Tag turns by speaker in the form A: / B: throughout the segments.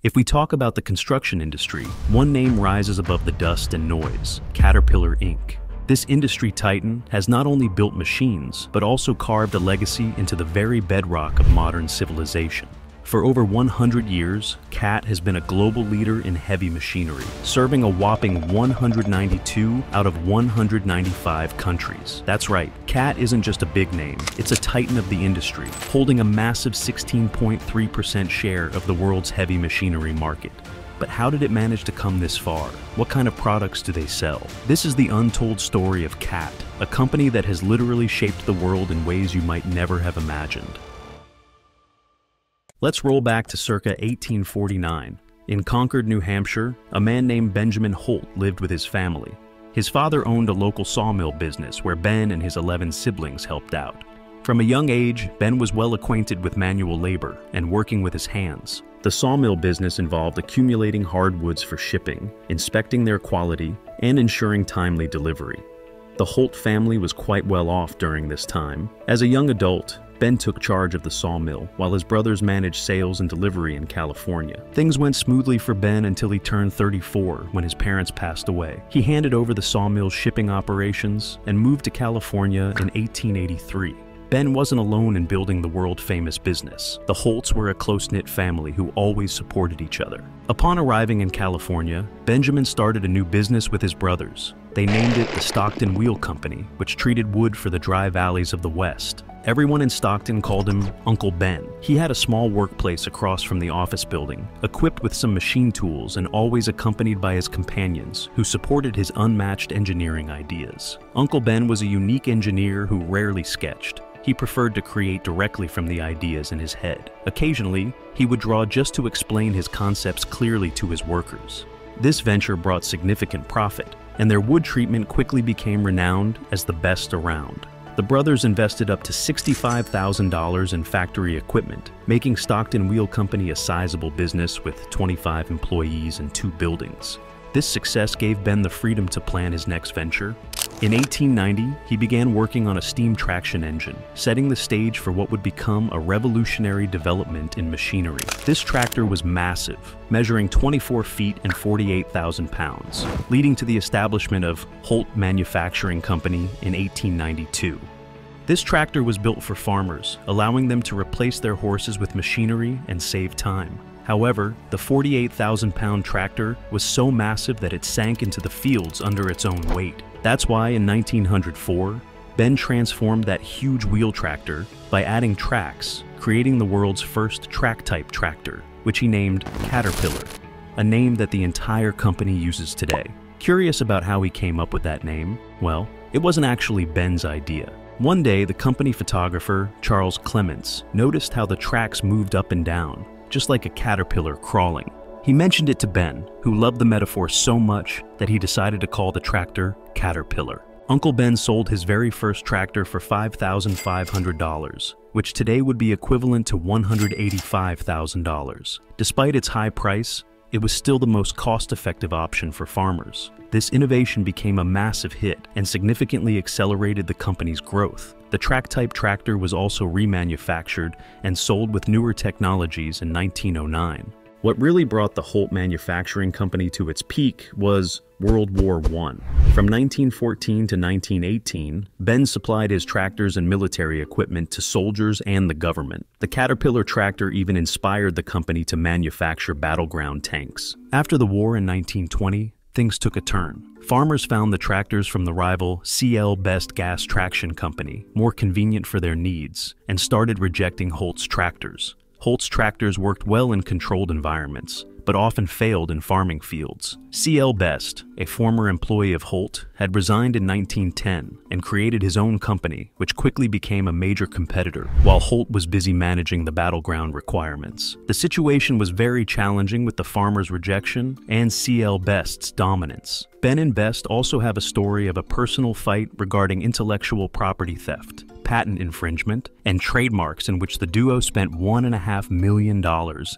A: If we talk about the construction industry, one name rises above the dust and noise: Caterpillar Inc. This industry titan has not only built machines, but also carved a legacy into the very bedrock of modern civilization. For over 100 years, CAT has been a global leader in heavy machinery, serving a whopping 192 out of 195 countries. That's right, CAT isn't just a big name, it's a titan of the industry, holding a massive 16.3% share of the world's heavy machinery market. But how did it manage to come this far? What kind of products do they sell? This is the untold story of CAT, a company that has literally shaped the world in ways you might never have imagined. Let's roll back to circa 1849. In Concord, New Hampshire, a man named Benjamin Holt lived with his family. His father owned a local sawmill business where Ben and his 11 siblings helped out. From a young age, Ben was well acquainted with manual labor and working with his hands. The sawmill business involved accumulating hardwoods for shipping, inspecting their quality, and ensuring timely delivery. The Holt family was quite well off during this time. As a young adult, Ben took charge of the sawmill, while his brothers managed sales and delivery in California. Things went smoothly for Ben until he turned 34 when his parents passed away. He handed over the sawmill's shipping operations and moved to California in 1883. Ben wasn't alone in building the world-famous business. The Holts were a close-knit family who always supported each other. Upon arriving in California, Benjamin started a new business with his brothers. They named it the Stockton Wheel Company, which treated wood for the dry valleys of the West. Everyone in Stockton called him Uncle Ben. He had a small workplace across from the office building, equipped with some machine tools and always accompanied by his companions, who supported his unmatched engineering ideas. Uncle Ben was a unique engineer who rarely sketched. He preferred to create directly from the ideas in his head. Occasionally, he would draw just to explain his concepts clearly to his workers. This venture brought significant profit, and their wood treatment quickly became renowned as the best around. The brothers invested up to $65,000 in factory equipment, making Stockton Wheel Company a sizable business with 25 employees and 2 buildings. This success gave Ben the freedom to plan his next venture. In 1890, he began working on a steam traction engine, setting the stage for what would become a revolutionary development in machinery. This tractor was massive, measuring 24 feet and 48,000 pounds, leading to the establishment of Holt Manufacturing Company in 1892. This tractor was built for farmers, allowing them to replace their horses with machinery and save time. However, the 48,000-pound tractor was so massive that it sank into the fields under its own weight. That's why in 1904, Ben transformed that huge wheel tractor by adding tracks, creating the world's first track-type tractor, which he named Caterpillar, a name that the entire company uses today. Curious about how he came up with that name? Well, it wasn't actually Ben's idea. One day, the company photographer, Charles Clements, noticed how the tracks moved up and down, just like a caterpillar crawling. He mentioned it to Ben, who loved the metaphor so much that he decided to call the tractor Caterpillar. Uncle Ben sold his very first tractor for $5,500, which today would be equivalent to $185,000. Despite its high price, it was still the most cost-effective option for farmers. This innovation became a massive hit and significantly accelerated the company's growth. The track-type tractor was also remanufactured and sold with newer technologies in 1909. What really brought the Holt Manufacturing Company to its peak was World War I. From 1914 to 1918, Ben supplied his tractors and military equipment to soldiers and the government. The Caterpillar tractor even inspired the company to manufacture battleground tanks. After the war in 1920, things took a turn. Farmers found the tractors from the rival CL Best Gas Traction Company more convenient for their needs and started rejecting Holt's tractors. Holt's tractors worked well in controlled environments, but often failed in farming fields. CL Best, a former employee of Holt, had resigned in 1910 and created his own company, which quickly became a major competitor, while Holt was busy managing the battleground requirements. The situation was very challenging with the farmers' rejection and CL Best's dominance. Ben and Best also have a story of a personal fight regarding intellectual property theft, patent infringement, and trademarks in which the duo spent $1.5 million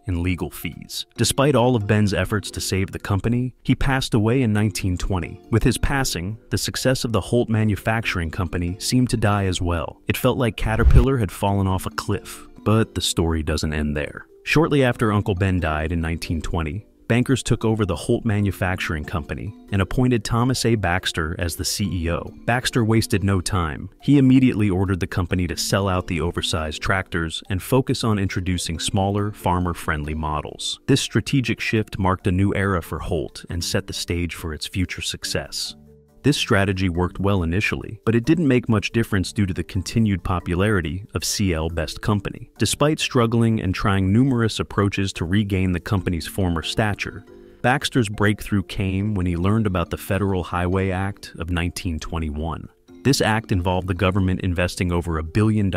A: in legal fees. Despite all of Ben's efforts to save the company, he passed away in 1920. With his passing, the success of the Holt Manufacturing Company seemed to die as well. It felt like Caterpillar had fallen off a cliff. But the story doesn't end there. Shortly after Uncle Ben died in 1920, bankers took over the Holt Manufacturing Company and appointed Thomas A. Baxter as the CEO. Baxter wasted no time. He immediately ordered the company to sell out the oversized tractors and focus on introducing smaller, farmer-friendly models. This strategic shift marked a new era for Holt and set the stage for its future success. This strategy worked well initially, but it didn't make much difference due to the continued popularity of CL Best Company. Despite struggling and trying numerous approaches to regain the company's former stature, Baxter's breakthrough came when he learned about the Federal Highway Act of 1921. This act involved the government investing over $1 billion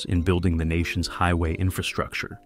A: in building the nation's highway infrastructure.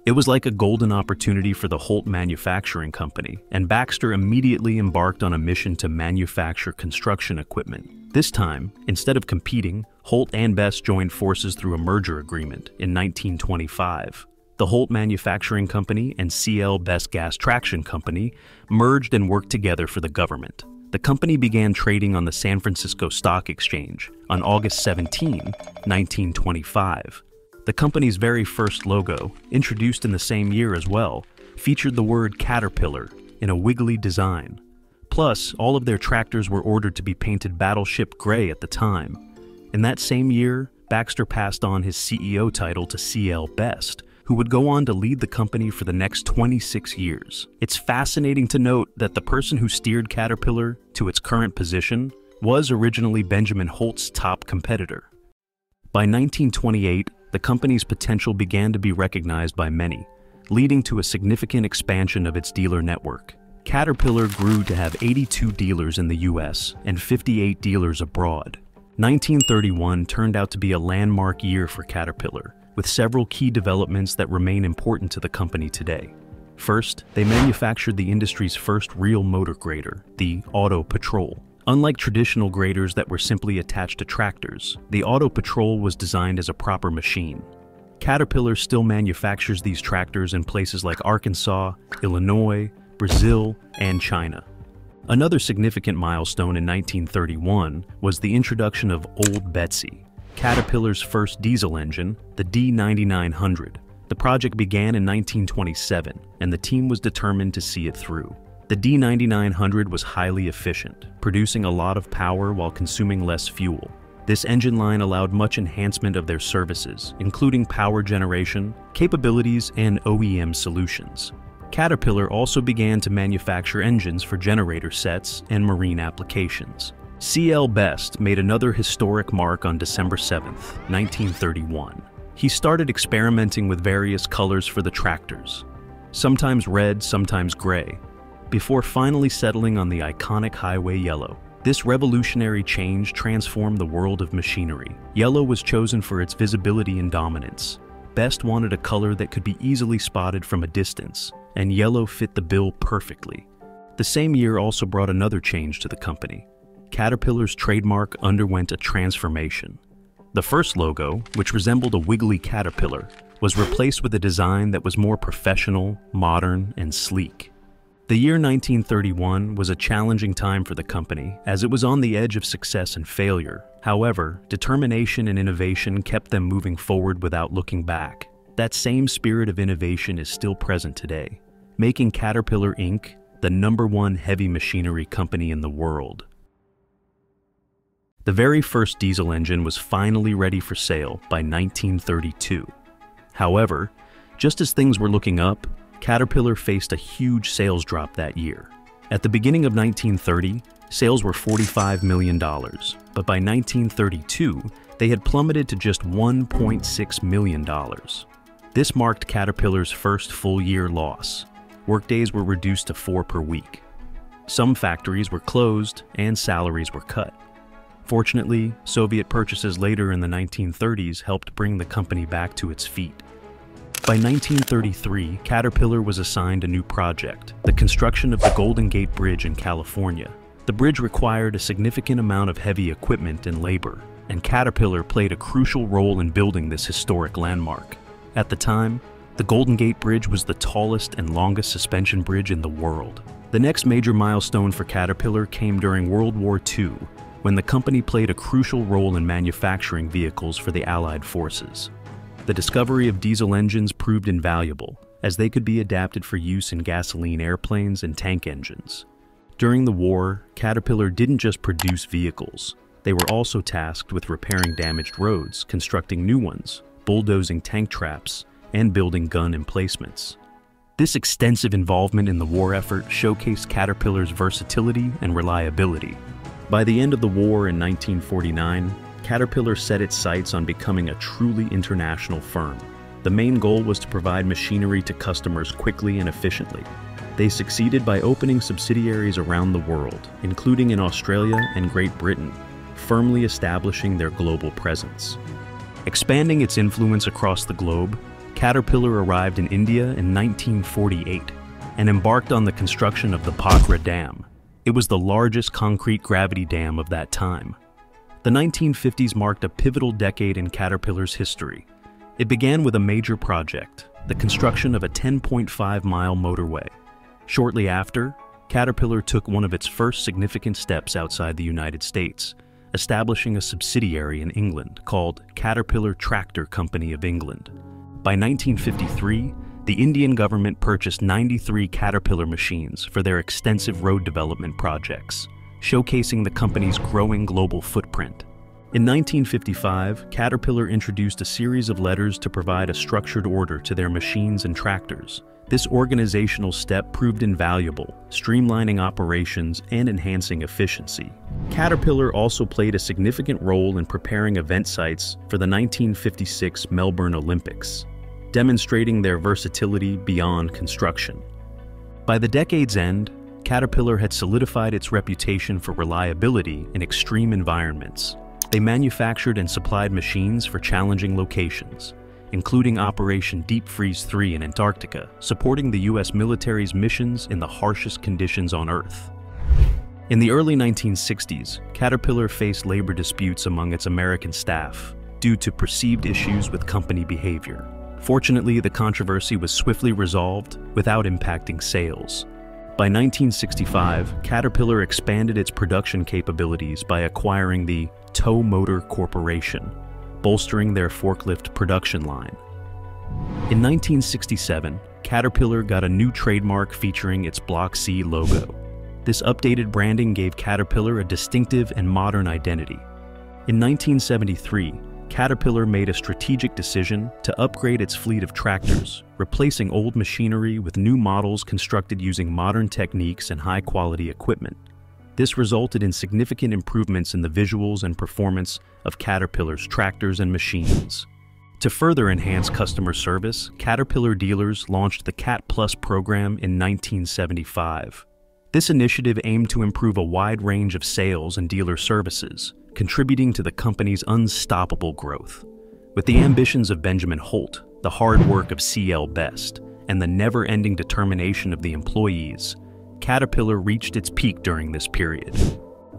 A: It was like a golden opportunity for the Holt Manufacturing Company, and Baxter immediately embarked on a mission to manufacture construction equipment. This time, instead of competing, Holt and Best joined forces through a merger agreement in 1925. The Holt Manufacturing Company and CL Best Gas Traction Company merged and worked together for the government. The company began trading on the San Francisco Stock Exchange on August 17, 1925. The company's very first logo, introduced in the same year as well, featured the word Caterpillar in a wiggly design. Plus, all of their tractors were ordered to be painted battleship gray at the time. In that same year, Baxter passed on his CEO title to CL Best, who would go on to lead the company for the next 26 years. It's fascinating to note that the person who steered Caterpillar to its current position was originally Benjamin Holt's top competitor. By 1928, the company's potential began to be recognized by many, leading to a significant expansion of its dealer network. Caterpillar grew to have 82 dealers in the US and 58 dealers abroad. 1931 turned out to be a landmark year for Caterpillar, with several key developments that remain important to the company today. First, they manufactured the industry's first real motor grader, the Auto Patrol. Unlike traditional graders that were simply attached to tractors, the Auto Patrol was designed as a proper machine. Caterpillar still manufactures these tractors in places like Arkansas, Illinois, Brazil, and China. Another significant milestone in 1931 was the introduction of Old Betsy, Caterpillar's first diesel engine, the D9900. The project began in 1927, and the team was determined to see it through. The D9900 was highly efficient, producing a lot of power while consuming less fuel. This engine line allowed much enhancement of their services, including power generation, capabilities, and OEM solutions. Caterpillar also began to manufacture engines for generator sets and marine applications. CL Best made another historic mark on December 7, 1931. He started experimenting with various colors for the tractors, sometimes red, sometimes gray, before finally settling on the iconic highway yellow. This revolutionary change transformed the world of machinery. Yellow was chosen for its visibility and dominance. Best wanted a color that could be easily spotted from a distance, and yellow fit the bill perfectly. The same year also brought another change to the company. Caterpillar's trademark underwent a transformation. The first logo, which resembled a wiggly caterpillar, was replaced with a design that was more professional, modern, and sleek. The year 1931 was a challenging time for the company, as it was on the edge of success and failure. However, determination and innovation kept them moving forward without looking back. That same spirit of innovation is still present today, making Caterpillar Inc. the #1 heavy machinery company in the world. The very first diesel engine was finally ready for sale by 1932. However, just as things were looking up, Caterpillar faced a huge sales drop that year. At the beginning of 1930, sales were $45 million, but by 1932, they had plummeted to just $1.6 million. This marked Caterpillar's first full-year loss. Workdays were reduced to 4 per week. Some factories were closed and salaries were cut. Fortunately, Soviet purchases later in the 1930s helped bring the company back to its feet. By 1933, Caterpillar was assigned a new project, the construction of the Golden Gate Bridge in California. The bridge required a significant amount of heavy equipment and labor, and Caterpillar played a crucial role in building this historic landmark. At the time, the Golden Gate Bridge was the tallest and longest suspension bridge in the world. The next major milestone for Caterpillar came during World War II, when the company played a crucial role in manufacturing vehicles for the Allied forces. The discovery of diesel engines proved invaluable, as they could be adapted for use in gasoline airplanes and tank engines. During the war, Caterpillar didn't just produce vehicles. They were also tasked with repairing damaged roads, constructing new ones, bulldozing tank traps, and building gun emplacements. This extensive involvement in the war effort showcased Caterpillar's versatility and reliability. By the end of the war in 1949, Caterpillar set its sights on becoming a truly international firm. The main goal was to provide machinery to customers quickly and efficiently. They succeeded by opening subsidiaries around the world, including in Australia and Great Britain, firmly establishing their global presence. Expanding its influence across the globe, Caterpillar arrived in India in 1948 and embarked on the construction of the Pokhara Dam. It was the largest concrete gravity dam of that time. The 1950s marked a pivotal decade in Caterpillar's history. It began with a major project, the construction of a 10.5-mile motorway. Shortly after, Caterpillar took one of its first significant steps outside the United States, establishing a subsidiary in England called Caterpillar Tractor Company of England. By 1953, the Indian government purchased 93 Caterpillar machines for their extensive road development projects, showcasing the company's growing global footprint. In 1955, Caterpillar introduced a series of letters to provide a structured order to their machines and tractors. This organizational step proved invaluable, streamlining operations and enhancing efficiency. Caterpillar also played a significant role in preparing event sites for the 1956 Melbourne Olympics, demonstrating their versatility beyond construction. By the decade's end, Caterpillar had solidified its reputation for reliability in extreme environments. They manufactured and supplied machines for challenging locations, including Operation Deep Freeze 3 in Antarctica, supporting the U.S. military's missions in the harshest conditions on Earth. In the early 1960s, Caterpillar faced labor disputes among its American staff due to perceived issues with company behavior. Fortunately, the controversy was swiftly resolved without impacting sales. By 1965, Caterpillar expanded its production capabilities by acquiring the Tow Motor Corporation, bolstering their forklift production line. In 1967, Caterpillar got a new trademark featuring its Block C logo. This updated branding gave Caterpillar a distinctive and modern identity. In 1973, Caterpillar made a strategic decision to upgrade its fleet of tractors, replacing old machinery with new models constructed using modern techniques and high-quality equipment. This resulted in significant improvements in the visuals and performance of Caterpillar's tractors and machines. To further enhance customer service, Caterpillar dealers launched the Cat Plus program in 1975. This initiative aimed to improve a wide range of sales and dealer services, contributing to the company's unstoppable growth. With the ambitions of Benjamin Holt, the hard work of C.L. Best, and the never-ending determination of the employees, Caterpillar reached its peak during this period.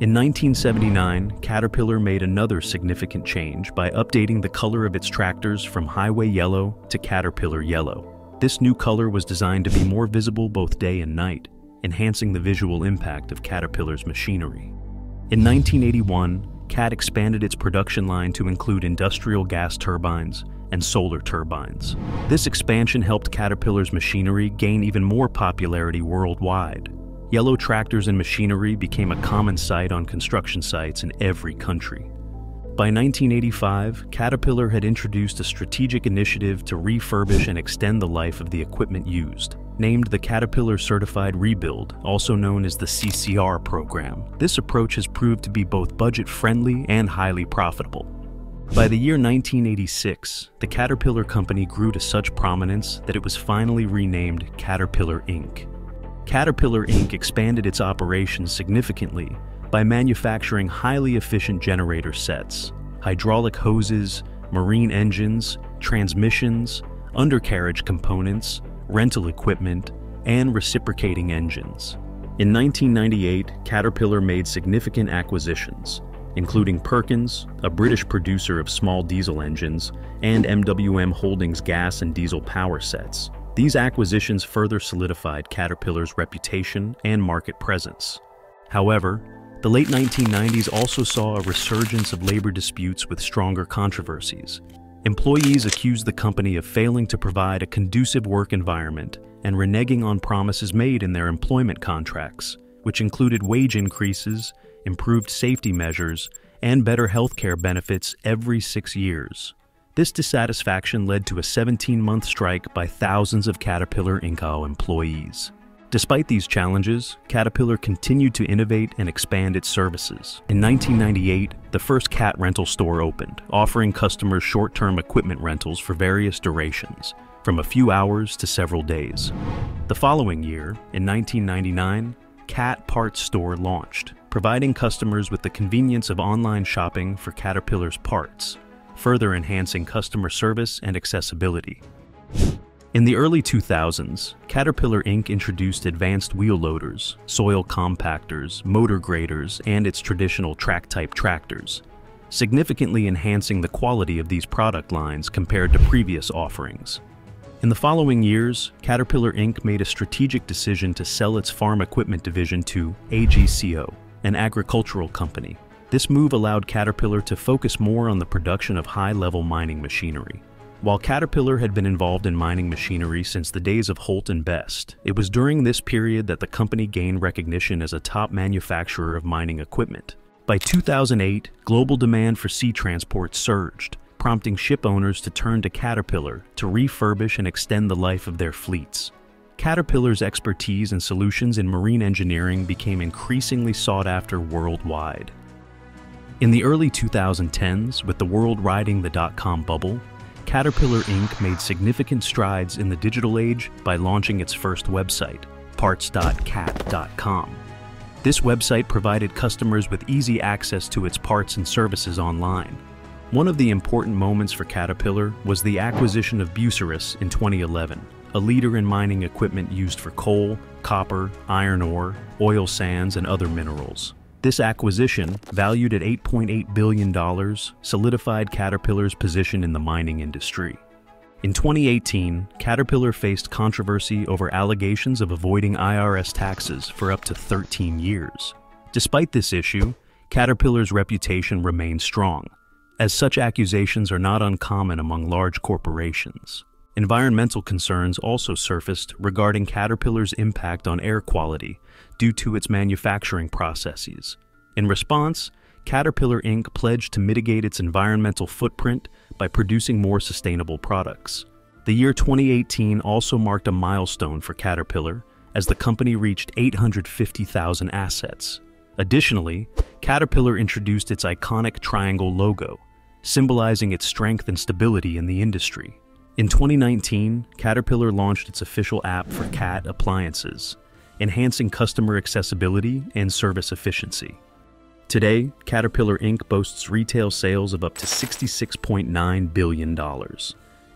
A: In 1979, Caterpillar made another significant change by updating the color of its tractors from Highway Yellow to Caterpillar Yellow. This new color was designed to be more visible both day and night, enhancing the visual impact of Caterpillar's machinery. In 1981, Cat expanded its production line to include industrial gas turbines and solar turbines. This expansion helped Caterpillar's machinery gain even more popularity worldwide. Yellow tractors and machinery became a common sight on construction sites in every country. By 1985, Caterpillar had introduced a strategic initiative to refurbish and extend the life of the equipment used, named the Caterpillar Certified Rebuild, also known as the CCR program. This approach has proved to be both budget-friendly and highly profitable. By the year 1986, the Caterpillar company grew to such prominence that it was finally renamed Caterpillar Inc. Caterpillar Inc. expanded its operations significantly by manufacturing highly efficient generator sets, hydraulic hoses, marine engines, transmissions, undercarriage components, rental equipment, and reciprocating engines. In 1998, Caterpillar made significant acquisitions, including Perkins, a British producer of small diesel engines, and MWM Holdings gas and diesel power sets. These acquisitions further solidified Caterpillar's reputation and market presence. However, the late 1990s also saw a resurgence of labor disputes with stronger controversies. Employees accused the company of failing to provide a conducive work environment and reneging on promises made in their employment contracts, which included wage increases, improved safety measures, and better healthcare benefits every 6 years. This dissatisfaction led to a 17-month strike by thousands of Caterpillar Inc. employees. Despite these challenges, Caterpillar continued to innovate and expand its services. In 1998, the first cat rental store opened, offering customers short-term equipment rentals for various durations, from a few hours to several days. The following year, in 1999, Cat Parts Store launched, providing customers with the convenience of online shopping for Caterpillar's parts, further enhancing customer service and accessibility. In the early 2000s, Caterpillar Inc. introduced advanced wheel loaders, soil compactors, motor graders, and its traditional track-type tractors, significantly enhancing the quality of these product lines compared to previous offerings. In the following years, Caterpillar Inc. made a strategic decision to sell its farm equipment division to AGCO, an agricultural company. This move allowed Caterpillar to focus more on the production of high-level mining machinery. While Caterpillar had been involved in mining machinery since the days of Holt and Best, it was during this period that the company gained recognition as a top manufacturer of mining equipment. By 2008, global demand for sea transport surged, prompting ship owners to turn to Caterpillar to refurbish and extend the life of their fleets. Caterpillar's expertise and solutions in marine engineering became increasingly sought after worldwide. In the early 2010s, with the world riding the dot-com bubble, Caterpillar Inc. made significant strides in the digital age by launching its first website, parts.cat.com. This website provided customers with easy access to its parts and services online. One of the important moments for Caterpillar was the acquisition of Bucyrus in 2011, a leader in mining equipment used for coal, copper, iron ore, oil sands, and other minerals. This acquisition, valued at $8.8 billion, solidified Caterpillar's position in the mining industry. In 2018, Caterpillar faced controversy over allegations of avoiding IRS taxes for up to 13 years. Despite this issue, Caterpillar's reputation remained strong, as such accusations are not uncommon among large corporations. Environmental concerns also surfaced regarding Caterpillar's impact on air quality due to its manufacturing processes. In response, Caterpillar Inc. pledged to mitigate its environmental footprint by producing more sustainable products. The year 2018 also marked a milestone for Caterpillar as the company reached 850,000 assets. Additionally, Caterpillar introduced its iconic triangle logo, symbolizing its strength and stability in the industry. In 2019, Caterpillar launched its official app for CAT appliances, enhancing customer accessibility and service efficiency. Today, Caterpillar Inc. boasts retail sales of up to $66.9 billion,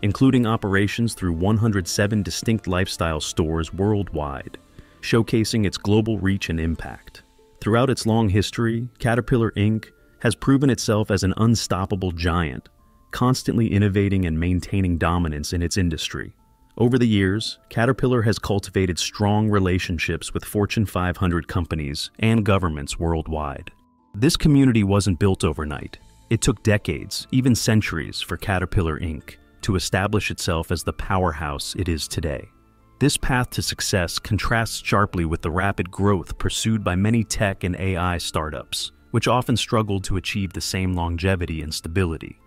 A: including operations through 107 distinct lifestyle stores worldwide, showcasing its global reach and impact. Throughout its long history, Caterpillar Inc. has proven itself as an unstoppable giant, constantly innovating and maintaining dominance in its industry. Over the years, Caterpillar has cultivated strong relationships with Fortune 500 companies and governments worldwide. This community wasn't built overnight. It took decades, even centuries, for Caterpillar Inc. to establish itself as the powerhouse it is today. This path to success contrasts sharply with the rapid growth pursued by many tech and AI startups, which often struggled to achieve the same longevity and stability.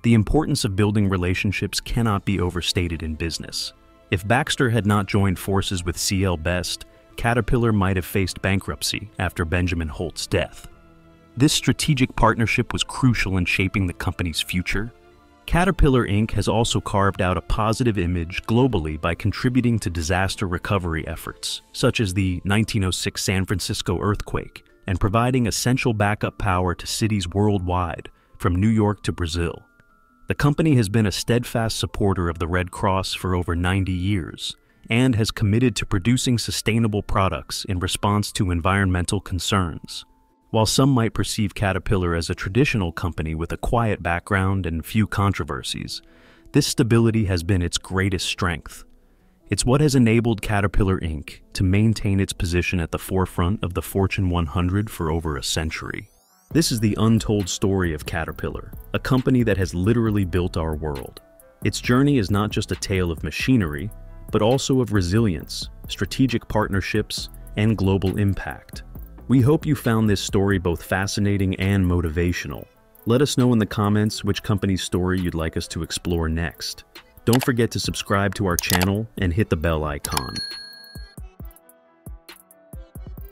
A: The importance of building relationships cannot be overstated in business. If Baxter had not joined forces with C.L. Best, Caterpillar might have faced bankruptcy after Benjamin Holt's death. This strategic partnership was crucial in shaping the company's future. Caterpillar Inc. has also carved out a positive image globally by contributing to disaster recovery efforts, such as the 1906 San Francisco earthquake, and providing essential backup power to cities worldwide, from New York to Brazil. The company has been a steadfast supporter of the Red Cross for over 90 years and has committed to producing sustainable products in response to environmental concerns. While some might perceive Caterpillar as a traditional company with a quiet background and few controversies, this stability has been its greatest strength. It's what has enabled Caterpillar Inc. to maintain its position at the forefront of the Fortune 100 for over a century. This is the untold story of Caterpillar, a company that has literally built our world. Its journey is not just a tale of machinery, but also of resilience, strategic partnerships, and global impact. We hope you found this story both fascinating and motivational. Let us know in the comments which company's story you'd like us to explore next. Don't forget to subscribe to our channel and hit the bell icon.